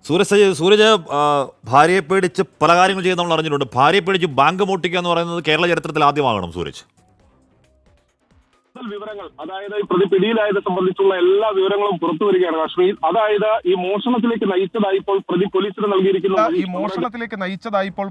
സൂരജ് ഭാര്യയെ പേടിച്ച് പല കാര്യങ്ങൾ ചെയ്യുന്ന നമ്മൾ അറിഞ്ഞിട്ടുണ്ട്. ഭാര്യയെ പേടിച്ച് ബാങ്ക് മോട്ടിക്കുക എന്ന് പറയുന്നത് കേരള ചരിത്രത്തിൽ ആദ്യമാകണം സൂരജ്. വിവരങ്ങൾ, അതായത് ഈ പ്രതി പിടിയിലായത് സംബന്ധിച്ചുള്ള എല്ലാ വിവരങ്ങളും പുറത്തു വരികയാണ് കാശ്മീർ. അതായത് ഈ മോഷണത്തിലേക്ക് നയിച്ചതായിപ്പോൾ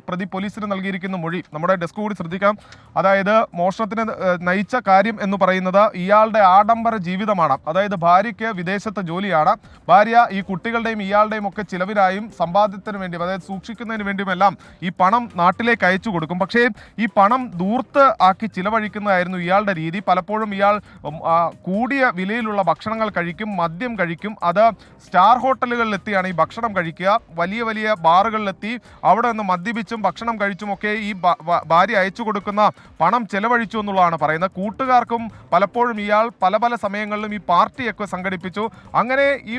പ്രതി പോലീസിന് നൽകിയിരിക്കുന്ന മൊഴി നമ്മുടെ ഡെസ്ക് കൂടി ശ്രദ്ധിക്കാം. അതായത് മോഷണത്തിന് നയിച്ച കാര്യം എന്ന് പറയുന്നത് ഇയാളുടെ ആഡംബര ജീവിതമാണ്. അതായത് ഭാര്യയ്ക്ക് വിദേശത്ത് ജോലിയാണ്. ഭാര്യ ഈ കുട്ടികളുടെയും ഇയാളുടെയും ഒക്കെ ചിലവിനായും സമ്പാദ്യത്തിന് വേണ്ടിയും അതായത് സൂക്ഷിക്കുന്നതിന് വേണ്ടിയുമെല്ലാം ഈ പണം നാട്ടിലേക്ക് അയച്ചു കൊടുക്കും. പക്ഷേ ഈ പണം ദൂർത്ത് ആക്കി ചിലവഴിക്കുന്നതായിരുന്നു ഇയാളുടെ രീതി. പലപ്പോഴും ഇയാൾ കൂടിയ വിലയിലുള്ള ഭക്ഷണങ്ങൾ കഴിക്കും, മദ്യം കഴിക്കും. അത് സ്റ്റാർ ഹോട്ടലുകളിലെത്തിയാണ് ഈ ഭക്ഷണം കഴിക്കുക. വലിയ വലിയ ബാറുകളിലെത്തി അവിടെ നിന്ന് മദ്യപിച്ചും ഭക്ഷണം കഴിച്ചുമൊക്കെ ഈ ഭാര്യ അയച്ചു കൊടുക്കുന്ന പണം ചെലവഴിച്ചു എന്നുള്ളതാണ് പറയുന്നത്. കൂട്ടുകാർക്കും പലപ്പോഴും ഇയാൾ പല പല സമയങ്ങളിലും ഈ പാർട്ടിയൊക്കെ സംഘടിപ്പിച്ചു. അങ്ങനെ ഈ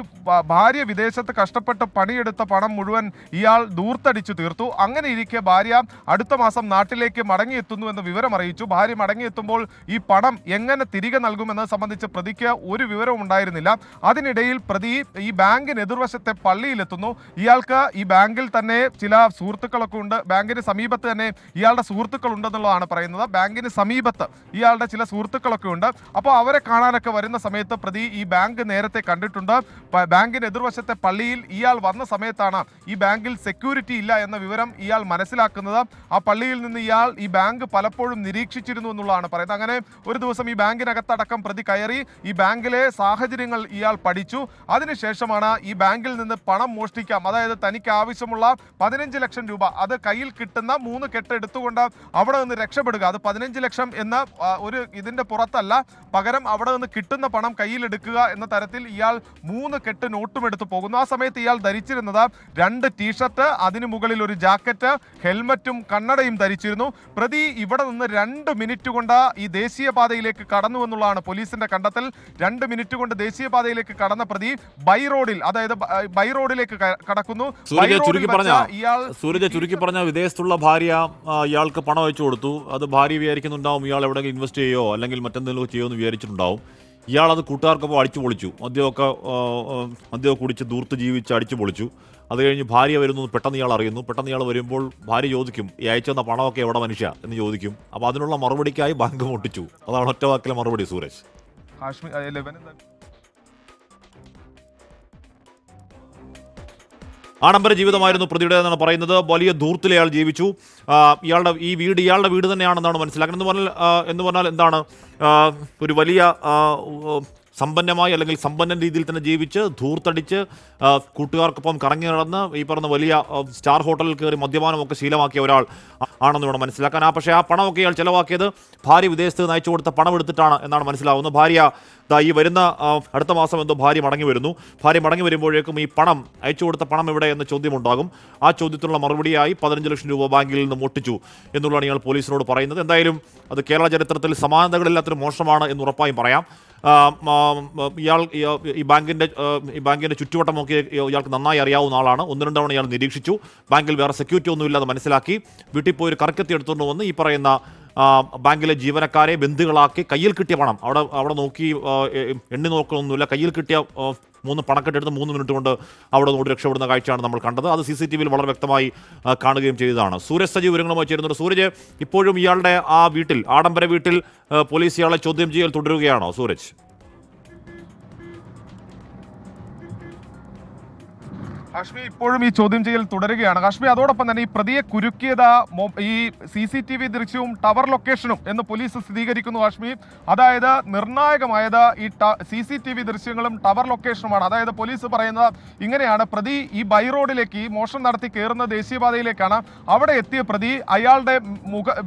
ഭാര്യ വിദേശത്ത് കഷ്ടപ്പെട്ട് പണിയെടുത്ത പണം മുഴുവൻ ഇയാൾ ദൂർത്തടിച്ചു തീർത്തു. അങ്ങനെ ഇരിക്കെ ഭാര്യ അടുത്ത മാസം നാട്ടിലേക്ക് മടങ്ങിയെത്തുന്നു എന്ന് വിവരം അറിയിച്ചു. ഭാര്യ മടങ്ങിയെത്തുമ്പോൾ ഈ പണം എങ്ങനെ തിരികെ നൽകുമെന്നത് സംബന്ധിച്ച് പ്രതിക്ക് ഒരു വിവരവും ഉണ്ടായിരുന്നില്ല. അതിനിടയിൽ പ്രതി ഈ ബാങ്കിന് എതിർവശത്തെ പള്ളിയിലെത്തുന്നു. ഇയാൾക്ക് ഈ ബാങ്കിൽ തന്നെ ചില സുഹൃത്തുക്കളൊക്കെ ഉണ്ട്. ബാങ്കിന് സമീപത്ത് തന്നെ ഇയാളുടെ സുഹൃത്തുക്കൾ ഉണ്ടെന്നുള്ളതാണ് പറയുന്നത്. ബാങ്കിന് സമീപത്ത് ഇയാളുടെ ചില സുഹൃത്തുക്കളൊക്കെ ഉണ്ട്. അപ്പോൾ അവരെ കാണാനൊക്കെ വരുന്ന സമയത്ത് പ്രതി ഈ ബാങ്ക് നേരത്തെ കണ്ടിട്ടുണ്ട്. ബാങ്കിന് എതിർവശത്തെ പള്ളിയിൽ ഇയാൾ വന്ന സമയത്താണ് ഈ ബാങ്കിൽ സെക്യൂരിറ്റി ഇല്ല എന്ന വിവരം ഇയാൾ മനസ്സിലാക്കുന്നത്. ആ പള്ളിയിൽ നിന്ന് ഇയാൾ ഈ ബാങ്ക് പലപ്പോഴും നിരീക്ഷിച്ചിരുന്നു എന്നുള്ളതാണ് പറയുന്നത്. അങ്ങനെ ഒരു ദിവസം ഈ ബാങ്കിനകത്തടക്കം പ്രതി കയറി ഈ ബാങ്കിലെ സാഹചര്യങ്ങൾ ഇയാൾ പഠിച്ചു. അതിനുശേഷമാണ് ഈ ബാങ്കിൽ നിന്ന് പണം മോഷ്ടിക്കാം, അതായത് തനിക്ക് ആവശ്യമുള്ള 15 ലക്ഷം രൂപ അത് കയ്യിൽ കിട്ടുന്ന 3 കെട്ട് എടുത്തുകൊണ്ട് അവിടെ നിന്ന് രക്ഷപ്പെടുക. അത് 15 ലക്ഷം എന്ന ഒരു ഇതിന്റെ പുറത്തല്ല, പകരം അവിടെ നിന്ന് കിട്ടുന്ന പണം കയ്യിലെടുക്കുക എന്ന തരത്തിൽ ഇയാൾ 3 കെട്ട് നോട്ടും എടുത്തു പോകുന്നു. ആ സമയത്ത് ഇയാൾ ധരിച്ചിരുന്നത് 2 ടീഷർട്ട്, അതിനു മുകളിൽ ഒരു ജാക്കറ്റ്, ഹെൽമറ്റും കണ്ണടയും ധരിച്ചിരുന്നു. പ്രതി ഇവിടെ നിന്ന് 2 മിനിറ്റ് കൊണ്ട് ഈ ദേശീയപാതയിലേക്ക് കടന്നു എന്നുള്ളതാണ് പോലീസിന്റെ കണ്ടെത്തൽ. 2 മിനിറ്റ് കൊണ്ട് ദേശീയപാതയിലേക്ക് കടന്ന പ്രതി ബൈ റോഡിലേക്ക് കടക്കുന്നു. സൂരജ് ചുരുക്കി പറഞ്ഞ വിദേശത്തുള്ള ഭാര്യ ഇയാൾക്ക് പണം അയച്ചു കൊടുത്തു. അത് ഭാര്യ വിചാരിക്കുന്നുണ്ടാവും ഇയാൾ എവിടെയെങ്കിലും ഇൻവെസ്റ്റ് ചെയ്യോ അല്ലെങ്കിൽ മറ്റെന്തെങ്കിലും ചെയ്യുമെന്ന് വിചാരിച്ചിട്ടുണ്ടാവും. ഇയാൾ അത് കൂട്ടുകാർക്കൊപ്പം അടിച്ചു പൊളിച്ചു. മദ്യമൊക്കെ കുടിച്ച് ദൂർത്ത് ജീവിച്ച് അടിച്ചു പൊളിച്ചു. അത് കഴിഞ്ഞ് ഭാര്യ വരുന്നു, പെട്ടെന്ന് ഇയാൾ അറിയുന്നു. പെട്ടെന്ന് ഇയാൾ വരുമ്പോൾ ഭാര്യ ചോദിക്കും, ഈ അയച്ചെന്ന പണമൊക്കെ എവിടെ മനുഷ്യ എന്ന് ചോദിക്കും. അപ്പോൾ അതിനുള്ള മറുപടിക്കായി ബാങ്ക് പൊട്ടിച്ചു. അതാണ് ഒറ്റ വാക്കിലെ മറുപടി. സൂരജ്, ആഡംബര ജീവിതമായിരുന്നു പ്രതിയുടെ എന്നാണ് പറയുന്നത്. വലിയ ദൂർത്തിൽ അയാൾ ജീവിച്ചു. ഇയാളുടെ വീട് തന്നെയാണെന്നാണ് മനസ്സിലാക്കുന്നത്. എന്ന് പറഞ്ഞാൽ എന്താണ്, ഒരു വലിയ സമ്പന്നമായി അല്ലെങ്കിൽ സമ്പന്ന രീതിയിൽ തന്നെ ജീവിച്ച് ധൂർത്തടിച്ച് കൂട്ടുകാർക്കൊപ്പം കറങ്ങി നടന്ന് ഈ പറഞ്ഞ വലിയ സ്റ്റാർ ഹോട്ടലിൽ കയറി മദ്യപാനമൊക്കെ ശീലമാക്കിയ ഒരാൾ ആണെന്ന് വേണം മനസ്സിലാക്കാൻ. പക്ഷേ ആ പണമൊക്കെ ഇയാൾ ചിലവാക്കിയത് ഭാര്യ വിദേശത്ത് നിന്ന് അയച്ചു കൊടുത്ത പണം എടുത്തിട്ടാണ് എന്നാണ് മനസ്സിലാവുന്നത്. ഭാര്യ ഈ വരുന്ന അടുത്ത മാസം എന്തോ ഭാര്യ മടങ്ങി വരുന്നു. ഭാര്യ മടങ്ങി വരുമ്പോഴേക്കും ഈ പണം അയച്ചു കൊടുത്ത പണം എവിടെ എന്ന ചോദ്യമുണ്ടാകും. ആ ചോദ്യത്തിനുള്ള മറുപടിയായി 15 ലക്ഷം രൂപ ബാങ്കിൽ നിന്ന് മോഷ്ടിച്ചു എന്നുള്ളതാണ് ഇയാൾ പോലീസിനോട് പറയുന്നത്. എന്തായാലും അത് കേരള ചരിത്രത്തിൽ സമാനതകളില്ലാത്തൊരു മോഷണമാണ് എന്ന് ഉറപ്പായും പറയാം. ഇയാൾ ഈ ബാങ്കിൻ്റെ ചുറ്റുവട്ടമൊക്കെ ഇയാൾക്ക് നന്നായി അറിയാവുന്ന ആളാണ്. 1-2 തവണ ഇയാൾ നിരീക്ഷിച്ചു. ബാങ്കിൽ വേറെ സെക്യൂരിറ്റി ഒന്നുമില്ലാതെ മനസ്സിലാക്കി വീട്ടിൽ പോയി ഒരു കറക്കത്തി എടുത്തുകൊണ്ട് വന്ന് ഈ പറയുന്ന ബാങ്കിലെ ജീവനക്കാരെ ബന്ധുക്കളാക്കി കയ്യിൽ കിട്ടിയ പണം അവിടെ നോക്കി എണ്ണി നോക്കുന്നൊന്നുമില്ല, കയ്യിൽ കിട്ടിയ 3 പണക്കെട്ടെടുത്ത് 3 മിനിറ്റ് കൊണ്ട് അവിടെ നിന്ന് രക്ഷപ്പെടുന്ന കാഴ്ചയാണ് നമ്മൾ കണ്ടത്. അത് CCTV-യിൽ വളരെ വ്യക്തമായി കാണുകയും ചെയ്തതാണ്. സൂരജ് സജീവ് വിവരങ്ങളുമായി ചേരുന്നുണ്ട്. സൂരജ്, ഇപ്പോഴും ഇയാളുടെ ആ വീട്ടിൽ, ആഡംബര വീട്ടിൽ പോലീസ് ഇയാളെ ചോദ്യം ചെയ്യൽ തുടരുകയാണോ സൂരജ്? കാശ്മി ഇപ്പോഴും ഈ ചോദ്യം ചെയ്യൽ തുടരുകയാണ്. കാശ്മി അതോടൊപ്പം തന്നെ ഈ പ്രതിയെ കുരുക്കിയത് ഈ CCTV ദൃശ്യവും ടവർ ലൊക്കേഷനും എന്ന് പോലീസ് സ്ഥിരീകരിക്കുന്നു. കാശ്മി, അതായത് നിർണായകമായത് ഈ CCTV ദൃശ്യങ്ങളും ടവർ ലൊക്കേഷനുമാണ്. അതായത് പോലീസ് പറയുന്നത് ഇങ്ങനെയാണ്, പ്രതി ഈ ബൈ റോഡിലേക്ക് ഈ മോഷണം നടത്തി കയറുന്ന ദേശീയപാതയിലേക്കാണ്. അവിടെ എത്തിയ പ്രതി അയാളുടെ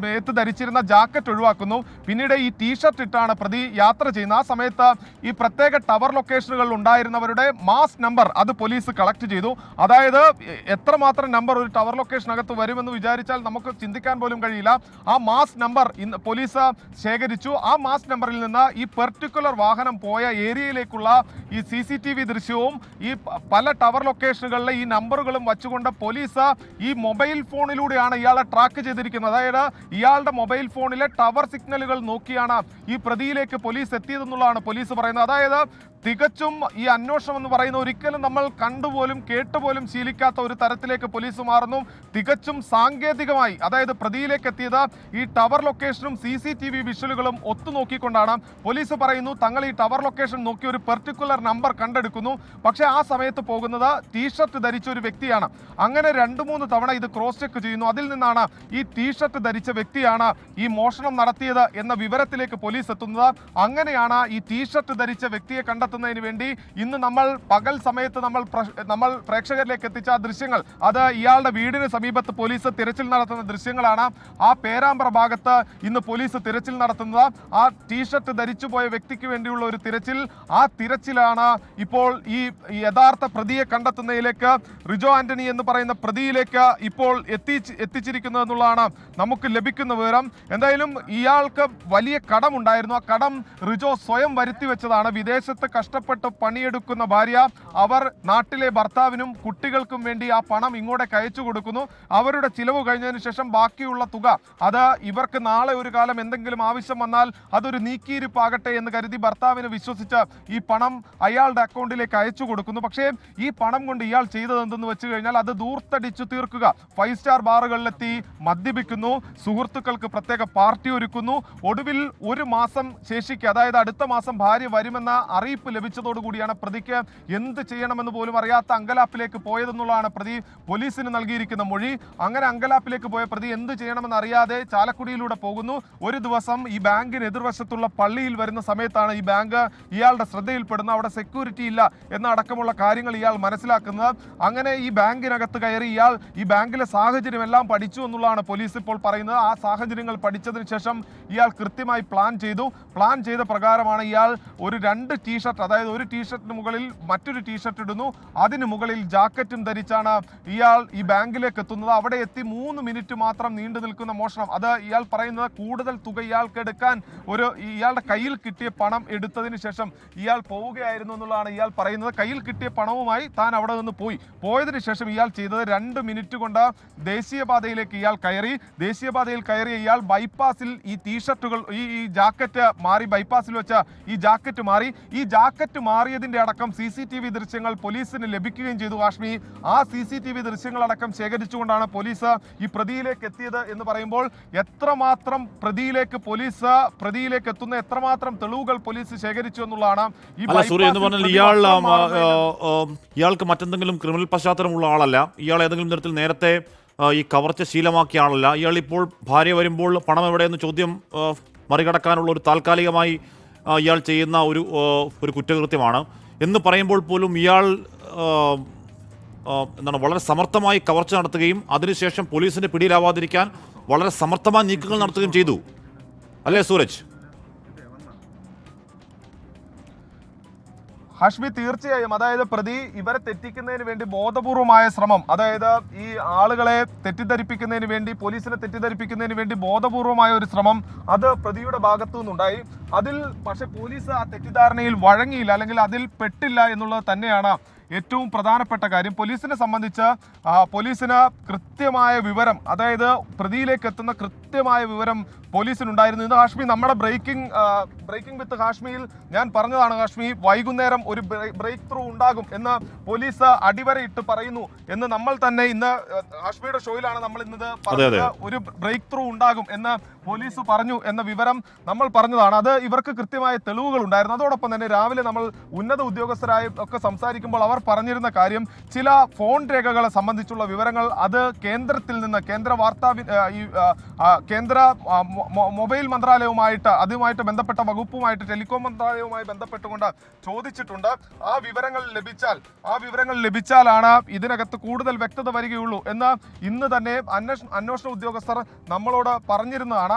മേത്ത് ധരിച്ചിരുന്ന ജാക്കറ്റ് ഒഴിവാക്കുന്നു. പിന്നീട് ഈ ടീഷർട്ട് ഇട്ടാണ് പ്രതി യാത്ര ചെയ്യുന്നത്. ആ സമയത്ത് ഈ പ്രത്യേക ടവർ ലൊക്കേഷനുകളിൽ ഉണ്ടായിരുന്നവരുടെ മാസ് നമ്പർ അത് പോലീസ് കളക്ട് ചെയ്തു. അതായത് എത്രമാത്രം നമ്പർ ഒരു ടവർ ലൊക്കേഷനകത്ത് വരുമെന്ന് വിചാരിച്ചാൽ നമുക്ക് ചിന്തിക്കാൻ പോലും കഴിയില്ല. ആ മാസ് നമ്പർ ഇന്ന് പോലീസ് ശേഖരിച്ചു. ആ മാസ് നമ്പറിൽ നിന്ന് ഈ പെർട്ടിക്കുലർ വാഹനം പോയ ഏരിയയിലേക്കുള്ള ഈ CCTV ദൃശ്യവും ഈ പല ടവർ ലൊക്കേഷനുകളിലെ ഈ നമ്പറുകളും വച്ചുകൊണ്ട് പോലീസ് ഈ മൊബൈൽ ഫോണിലൂടെയാണ് ഇയാളെ ട്രാക്ക് ചെയ്തിരിക്കുന്നത്. അതായത് ഇയാളുടെ മൊബൈൽ ഫോണിലെ ടവർ സിഗ്നലുകൾ നോക്കിയാണ് ഈ പ്രതിയിലേക്ക് പോലീസ് എത്തിയതെന്നുള്ളതാണ് പോലീസ് പറയുന്നത്. അതായത് തികച്ചും ഈ അന്വേഷണം എന്ന് പറയുന്ന ഒരിക്കലും നമ്മൾ കണ്ടുപോലും കേട്ട് പോലും ശീലിക്കാത്ത ഒരു തരത്തിലേക്ക് പോലീസ് മാറുന്നു. തികച്ചും സാങ്കേതികമായി, അതായത് പ്രതിയിലേക്ക് എത്തിയത് ഈ ടവർ ലൊക്കേഷനും CCTV വിഷ്വലുകളും ഒത്തുനോക്കിക്കൊണ്ടാണ്. പോലീസ് പറയുന്നു തങ്ങൾ ഈ ടവർ ലൊക്കേഷൻ നോക്കി ഒരു പെർട്ടിക്കുലർ നമ്പർ കണ്ടെടുക്കുന്നു. പക്ഷേ ആ സമയത്ത് പോകുന്നത് ടീഷർട്ട് ധരിച്ച ഒരു വ്യക്തിയാണ്. അങ്ങനെ 2-3 തവണ ഇത് ക്രോസ് ചെക്ക് ചെയ്യുന്നു. അതിൽ നിന്നാണ് ഈ ടീഷർട്ട് ധരിച്ച വ്യക്തിയാണ് ഈ മോഷണം നടത്തിയത് എന്ന വിവരത്തിലേക്ക് പോലീസ് എത്തുന്നത്. അങ്ങനെയാണ് ഈ ടീഷർട്ട് ധരിച്ച വ്യക്തിയെ കണ്ടെത്തുന്നതിന് വേണ്ടി ഇന്ന് നമ്മൾ പകൽ സമയത്ത് നമ്മൾ പ്രേക്ഷകരിലേക്ക് എത്തിച്ച ദൃശ്യങ്ങൾ, അത് ഇയാളുടെ വീടിന് സമീപത്ത് പോലീസ് തിരച്ചിൽ നടത്തുന്ന ദൃശ്യങ്ങളാണ്. ആ പേരാമ്പ്ര ഭാഗത്ത് ഇന്ന് പോലീസ് തിരച്ചിൽ നടത്തുന്നത്. ആ ടീഷർട്ട് ധരിച്ചു പോയ വ്യക്തിക്ക് വേണ്ടിയുള്ള ഒരു തിരച്ചിൽ. ആ തിരച്ചിലാണ് ഇപ്പോൾ ഈ യഥാർത്ഥ പ്രതിയെ കണ്ടെത്തുന്നതിലേക്ക്, റിജോ ആന്റണി എന്ന് പറയുന്ന പ്രതിയിലേക്ക് ഇപ്പോൾ എത്തിച്ചിരിക്കുന്നത് എന്നുള്ളതാണ് നമുക്ക് ലഭിക്കുന്ന വിവരം. എന്തായാലും ഇയാൾക്ക് വലിയ കടമുണ്ടായിരുന്നു. ആ കടം റിജോ സ്വയം വരുത്തി വെച്ചതാണ്. വിദേശത്ത് കഷ്ടപ്പെട്ട് പണിയെടുക്കുന്ന ഭാര്യ, അവർ നാട്ടിലെ ഭർത്താവിനും കുട്ടികൾക്കും വേണ്ടി ആ പണം ഇങ്ങോട്ടേക്ക് അയച്ചു കൊടുക്കുന്നു. അവരുടെ ചിലവ് കഴിഞ്ഞതിന് ശേഷം ബാക്കിയുള്ള തുക അത് ഇവർക്ക് നാളെ ഒരു കാലം എന്തെങ്കിലും ആവശ്യം വന്നാൽ അതൊരു നീക്കിയിരിപ്പാകട്ടെ എന്ന് കരുതി ഭർത്താവിനെ വിശ്വസിച്ച് ഈ പണം അയാളുടെ അക്കൗണ്ടിലേക്ക് അയച്ചു കൊടുക്കുന്നു. പക്ഷേ ഈ പണം കൊണ്ട് ഇയാൾ ചെയ്തത് എന്തെന്ന് വെച്ച് കഴിഞ്ഞാൽ അത് ദൂർത്തടിച്ചു തീർക്കുക. 5 സ്റ്റാർ ബാറുകളിലെത്തി മദ്യപിക്കുന്നു, സുഹൃത്തുക്കൾക്ക് പ്രത്യേക പാർട്ടി ഒരുക്കുന്നു. ഒടുവിൽ 1 മാസം ശേഷിക്ക്, അതായത് അടുത്ത മാസം ഭാര്യ വരുമെന്ന അറിയിപ്പ് ലഭിച്ചതോടുകൂടിയാണ് പ്രതിക്ക് എന്ത് ചെയ്യണമെന്ന് പോലും അറിയാത്ത അങ്കലാപ്പിലേക്ക് പോയതെന്നുള്ളതാണ് പ്രതി പോലീസിന് നൽകിയിരിക്കുന്ന മൊഴി. അങ്ങനെ അങ്കലാപ്പിലേക്ക് പോയ പ്രതി എന്ത് ചെയ്യണമെന്ന് അറിയാതെ ചാലക്കുടിയിലൂടെ പോകുന്നു. ഒരു ദിവസം ഈ ബാങ്കിന് എതിർവശത്തുള്ള പള്ളിയിൽ വരുന്ന സമയത്താണ് ഈ ബാങ്ക് ഇയാളുടെ ശ്രദ്ധയിൽപ്പെടുന്നത്. അവിടെ സെക്യൂരിറ്റി ഇല്ല എന്ന അടക്കമുള്ള കാര്യങ്ങൾ ഇയാൾ മനസ്സിലാക്കുന്നത്. അങ്ങനെ ഈ ബാങ്കിനകത്ത് കയറി ഇയാൾ ഈ ബാങ്കിലെ സാഹചര്യം എല്ലാം പഠിച്ചു എന്നുള്ളതാണ് പോലീസ് ഇപ്പോൾ പറയുന്നത്. ആ സാഹചര്യങ്ങൾ പഠിച്ചതിന് ശേഷം ഇയാൾ കൃത്യമായി പ്ലാൻ ചെയ്ത പ്രകാരമാണ് ഇയാൾ ഒരു 2 ടീഷർട്ട്, അതായത് ഒരു ടീഷർട്ടിന് മുകളിൽ മറ്റൊരു ടീഷർട്ട് ഇടുന്നു, അതിന് മുകളിൽ ജാക്കറ്റും ധരിച്ചാണ് ഇയാൾ ഈ ബാങ്കിലേക്ക് എത്തുന്നത്. അവിടെ എത്തി 3 മിനിറ്റ് മാത്രം നീണ്ടു നിൽക്കുന്ന മോഷണം. അത് ഇയാൾ പറയുന്നത് കൂടുതൽ തുക ഇയാൾക്ക് എടുക്കാൻ ഇയാളുടെ കയ്യിൽ കിട്ടിയ പണം എടുത്തതിന് ശേഷം ഇയാൾ പോവുകയായിരുന്നു എന്നുള്ളതാണ് ഇയാൾ പറയുന്നത്. കയ്യിൽ കിട്ടിയ പണവുമായി താൻ അവിടെ നിന്ന് പോയതിനു ശേഷം ഇയാൾ ചെയ്തത് 2 മിനിറ്റ് കൊണ്ട് ദേശീയപാതയിലേക്ക് ഇയാൾ കയറി. ദേശീയപാതയിൽ കയറിയ ഇയാൾ ബൈപ്പാസിൽ ഈ ടീഷർട്ടുകൾ ഈ ജാക്കറ്റ് മാറി, ബൈപ്പാസിൽ വെച്ച ഈ ജാക്കറ്റ് മാറി. ഈ ജാക്കറ്റ് മാറിയതിന്റെ അടക്കം CCTV ദൃശ്യങ്ങൾ പോലീസിന് ലഭിക്കുകയും ചെയ്തു. കാശ്മി ആ CCTV ദൃശ്യങ്ങളടക്കം ശേഖരിച്ചുകൊണ്ടാണ് പോലീസ് ഈ പ്രതിയിലേക്ക് എത്തിയത് എന്ന് പറയുമ്പോൾ എത്രമാത്രം പ്രതിയിലേക്ക് എത്തുന്ന എത്രമാത്രം തെളിവുകൾ പോലീസ് ശേഖരിച്ചു എന്നുള്ളതാണ്. ഇയാൾക്ക് മറ്റെന്തെങ്കിലും ക്രിമിനൽ പശ്ചാത്തലമുള്ള ആളല്ല. ഇയാൾ ഏതെങ്കിലും തരത്തിൽ നേരത്തെ ഈ കവർച്ച ശീലമാക്കിയ ആളല്ല. ഇയാൾ ഇപ്പോൾ ഭാര്യ വരുമ്പോൾ പണം എവിടെയെന്ന് ചോദ്യം മറികടക്കാനുള്ള ഒരു താൽക്കാലികമായി ഇയാൾ ചെയ്യുന്ന ഒരു കുറ്റകൃത്യമാണ് എന്ന് പറയുമ്പോൾ പോലും ഇയാൾ വളരെ സമർത്ഥമായി കവർച്ച നടത്തുകയും അതിനുശേഷം പോലീസിന്റെ പിടിയിലാവാതിരിക്കാൻ വളരെ സമർത്ഥമായ നീക്കങ്ങൾ നടത്തുകയും ചെയ്തു, അല്ലേ സൂരജ്? ഹാഷ്മി, തീർച്ചയായും. അതായത് പ്രതി ഇവരെ തെറ്റിക്കുന്നതിന് വേണ്ടി ബോധപൂർവമായ ശ്രമം, അതായത് ഈ ആളുകളെ തെറ്റിദ്ധരിപ്പിക്കുന്നതിന് വേണ്ടി, പോലീസിനെ തെറ്റിദ്ധരിപ്പിക്കുന്നതിന് വേണ്ടി ബോധപൂർവമായ ഒരു ശ്രമം അത് പ്രതിയുടെ ഭാഗത്തു നിന്നുണ്ടായി. പക്ഷെ പോലീസ് ആ തെറ്റിദ്ധാരണയിൽ വഴങ്ങിയില്ല, അല്ലെങ്കിൽ അതിൽ പെട്ടില്ല എന്നുള്ളത് തന്നെയാണ് ഏറ്റവും പ്രധാനപ്പെട്ട കാര്യം. പോലീസിനെ സംബന്ധിച്ച് പോലീസിന് കൃത്യമായ വിവരം, അതായത് പ്രതിയിലേക്ക് എത്തുന്ന കൃത്യമായ വിവരം പോലീസിനുണ്ടായിരുന്നു. ഇന്ന് കാശ്മി നമ്മുടെ ബ്രേക്കിംഗ് വിത്ത് കാശ്മിയിൽ ഞാൻ പറഞ്ഞതാണ് കാശ്മി, വൈകുന്നേരം ഒരു ബ്രേക്ക് ത്രൂ ഉണ്ടാകും എന്ന് പോലീസ് അടിവരയിട്ട് പറയുന്നു എന്ന് നമ്മൾ തന്നെ ഇന്ന് കാശ്മിയുടെ ഷോയിലാണ് നമ്മൾ ഇന്നത് പറഞ്ഞത്. ഒരു ബ്രേക്ക് ത്രൂ ഉണ്ടാകും എന്ന് പോലീസ് പറഞ്ഞു എന്ന വിവരം നമ്മൾ പറഞ്ഞതാണ്. അത് ഇവർക്ക് കൃത്യമായ തെളിവുകൾ ഉണ്ടായിരുന്നു. അതോടൊപ്പം തന്നെ രാവിലെ നമ്മൾ ഉന്നത ഉദ്യോഗസ്ഥരായി ഒക്കെ സംസാരിക്കുമ്പോൾ അവർ പറഞ്ഞിരുന്ന കാര്യം, ചില ഫോൺ രേഖകളെ സംബന്ധിച്ചുള്ള വിവരങ്ങൾ അത് കേന്ദ്രത്തിൽ നിന്ന്, കേന്ദ്ര മൊബൈൽ മന്ത്രാലയവുമായിട്ട്, അതുമായിട്ട് ബന്ധപ്പെട്ട വകുപ്പുമായിട്ട്, ടെലികോം മന്ത്രാലയവുമായി ബന്ധപ്പെട്ടുകൊണ്ട് ചോദിച്ചിട്ടുണ്ട്. ആ വിവരങ്ങൾ ലഭിച്ചാലാണ് ഇതിനകത്ത് കൂടുതൽ വ്യക്തത വരികയുള്ളൂ എന്ന് ഇന്ന് തന്നെ അന്വേഷണ ഉദ്യോഗസ്ഥർ നമ്മളോട് പറഞ്ഞിരുന്നതാണ്.